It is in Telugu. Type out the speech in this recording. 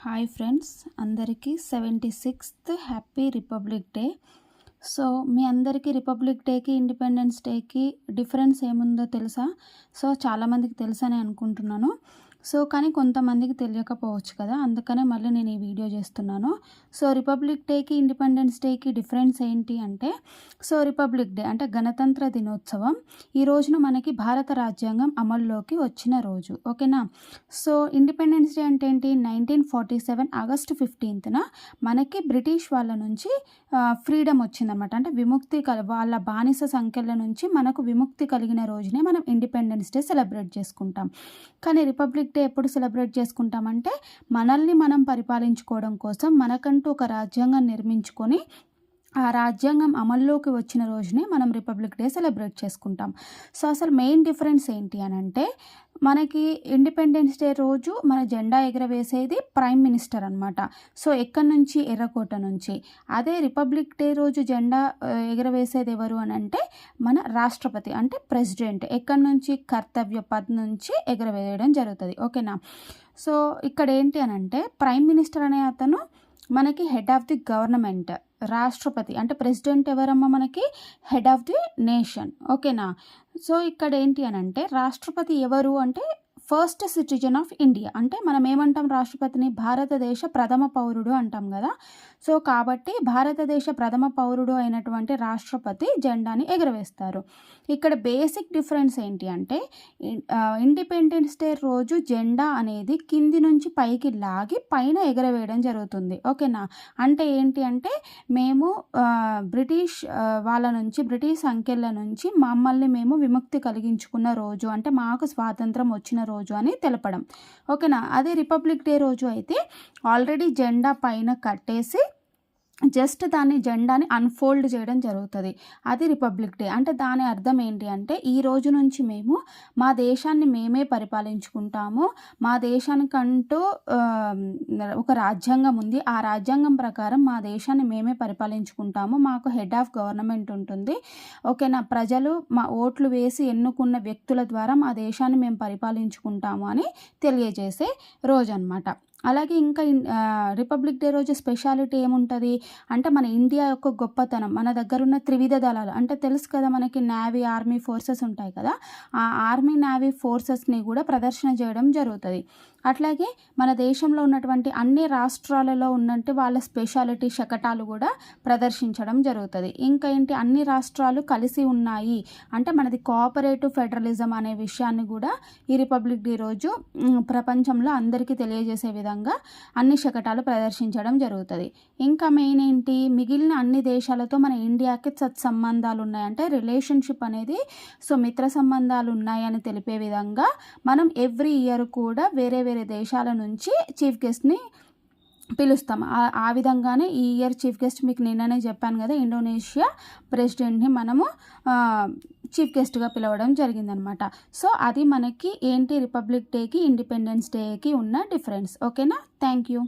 హాయ్ ఫ్రెండ్స్, అందరికీ 76th happy Republic Day. So మీ అందరికీ రిపబ్లిక్ డేకి ఇండిపెండెన్స్ డేకి డిఫరెన్స్ ఏముందో తెలుసా? సో చాలామందికి తెలుసని అనుకుంటున్నాను. కానీ కొంతమందికి తెలియకపోవచ్చు కదా, అందుకనే మళ్ళీ నేను ఈ వీడియో చేస్తున్నాను. సో రిపబ్లిక్ డేకి ఇండిపెండెన్స్ డేకి డిఫరెన్స్ ఏంటి అంటే, రిపబ్లిక్ డే అంటే గణతంత్ర దినోత్సవం ఈ రోజున మనకి భారత రాజ్యాంగం అమల్లోకి వచ్చిన రోజు, ఓకేనా. సో ఇండిపెండెన్స్ డే అంటే ఏంటి? 1947 ఆగస్టు 15న మనకి బ్రిటిష్ వాళ్ళ నుంచి ఫ్రీడమ్ వచ్చిందన్నమాట. అంటే విముక్తి వాళ్ళ బానిస సంఖ్యల నుంచి మనకు విముక్తి కలిగిన రోజునే మనం ఇండిపెండెన్స్ డే సెలబ్రేట్ చేసుకుంటాం. కానీ రిపబ్లిక్ డే ఎప్పుడు సెలబ్రేట్ చేసుకుంటామంటే, మనల్ని మనం పరిపాలించుకోవడం కోసం మనకంటూ ఒక రాజ్యాంగం నిర్మించుకొని ఆ రాజ్యాంగం అమల్లోకి వచ్చిన రోజునే మనం రిపబ్లిక్ డే సెలబ్రేట్ చేసుకుంటాం. సో అసలు మెయిన్ డిఫరెన్స్ ఏంటి అని అంటే, మనకి ఇండిపెండెన్స్ డే రోజు మన జెండా ఎగరవేసేది ప్రైమ్ మినిస్టర్ అనమాట. సో ఎక్కడి నుంచి? ఎర్రకోట నుంచి. అదే రిపబ్లిక్ డే రోజు జెండా ఎగరవేసేది ఎవరు అని అంటే, మన రాష్ట్రపతి అంటే ప్రెసిడెంట్. ఎక్కడి నుంచి? కర్తవ్య పద్ నుంచి ఎగరవేయడం జరుగుతుంది, ఓకేనా. సో ఇక్కడ ఏంటి అని అంటే, ప్రైమ్ మినిస్టర్ అనే అతను మనకి హెడ్ ఆఫ్ ది గవర్నమెంట్. రాష్ట్రపతి అంటే ప్రెసిడెంట్ ఎవరమ్మా? మనకి హెడ్ ఆఫ్ ది నేషన్, ఓకేనా. సో ఇక్కడ ఏంటి అని అంటే, రాష్ట్రపతి ఎవరు అంటే ఫస్ట్ సిటిజన్ ఆఫ్ ఇండియా. అంటే మనం ఏమంటాం రాష్ట్రపతిని? భారతదేశ ప్రథమ పౌరుడు అంటాం కదా. సో కాబట్టి భారతదేశ ప్రథమ పౌరుడు అయినటువంటి రాష్ట్రపతి జెండాని ఎగరవేస్తారు. ఇక్కడ బేసిక్ డిఫరెన్స్ ఏంటి అంటే, ఇండిపెండెన్స్ డే రోజు జెండా అనేది కింది నుంచి పైకి లాగి పైన ఎగరవేయడం జరుగుతుంది, ఓకేనా. అంటే ఏంటి అంటే, మేము బ్రిటిష్ వాళ్ళ నుంచి, బ్రిటిష్ సంఖ్యల నుంచి మమ్మల్ని మేము విముక్తి కలిగించుకున్న రోజు, అంటే మాకు స్వాతంత్రం వచ్చిన రోజు అని తెలపడం, ఓకేనా. అదే రిపబ్లిక్ డే రోజు అయితే ఆల్రెడీ జెండా పైన కట్టేసి జస్ట్ జెండాని అన్ఫోల్డ్ చేయడం జరుగుతుంది. అది రిపబ్లిక్ డే. అంటే దాని అర్థం ఏంటి అంటే, ఈ రోజు నుంచి మేము మా దేశాన్ని మేమే పరిపాలించుకుంటాము. మా దేశానికంటూ ఒక రాజ్యాంగం ఉంది. ఆ రాజ్యాంగం ప్రకారం మా దేశాన్ని మేమే పరిపాలించుకుంటాము. మాకు హెడ్ ఆఫ్ గవర్నమెంట్ ఉంటుంది, ఓకేనా. ప్రజలు మా ఓట్లు వేసి ఎన్నుకున్న వ్యక్తుల ద్వారా మా దేశాన్ని మేము పరిపాలించుకుంటాము అని తెలియజేసే రోజు అన్నమాట. అలాగే ఇంకా రిపబ్లిక్ డే రోజు స్పెషాలిటీ ఏముంటుంది అంటే, మన ఇండియా యొక్క గొప్పతనం, మన దగ్గర ఉన్న త్రివిధ దళాలు అంటే తెలుసు కదా మనకి, నేవీ, ఆర్మీ ఫోర్సెస్ ఉంటాయి కదా. ఆ ఆర్మీ, నేవీ ఫోర్సెస్ని కూడా ప్రదర్శన చేయడం జరుగుతుంది. అట్లాగే మన దేశంలో ఉన్నటువంటి అన్ని రాష్ట్రాలలో ఉన్నట్టు వాళ్ళ స్పెషాలిటీ శకటాలు కూడా ప్రదర్శించడం జరుగుతుంది. ఇంకా ఏంటి, అన్ని రాష్ట్రాలు కలిసి ఉన్నాయి అంటే మనది కోఆపరేటివ్ ఫెడరలిజం అనే విషయాన్ని కూడా ఈ రిపబ్లిక్ డే రోజు ప్రపంచంలో అందరికీ తెలియజేసే విధంగా అన్ని శకటాలు ప్రదర్శించడం జరుగుతుంది. ఇంకా మెయిన్ ఏంటి, మిగిలిన అన్ని దేశాలతో మన ఇండియాకి సత్సంబంధాలు ఉన్నాయంటే రిలేషన్షిప్ అనేది, సో మిత్ర సంబంధాలు ఉన్నాయని తెలిపే విధంగా మనం ఎవ్రీ ఇయర్ కూడా వేరే వేరే దేశాల నుంచి చీఫ్ గెస్ట్ని పిలుస్తాం. ఆ విధంగానే ఈ ఇయర్ చీఫ్ గెస్ట్ మీకు నిన్ననే చెప్పాను కదా, ఇండోనేషియా ప్రెసిడెంట్ని మనము చీఫ్ గెస్ట్గా పిలవడం జరిగిందనమాట. సో అది మనకి ఏంటి, రిపబ్లిక్ డేకి ఇండిపెండెన్స్ డేకి ఉన్న డిఫరెన్స్, ఓకేనా. Thank you.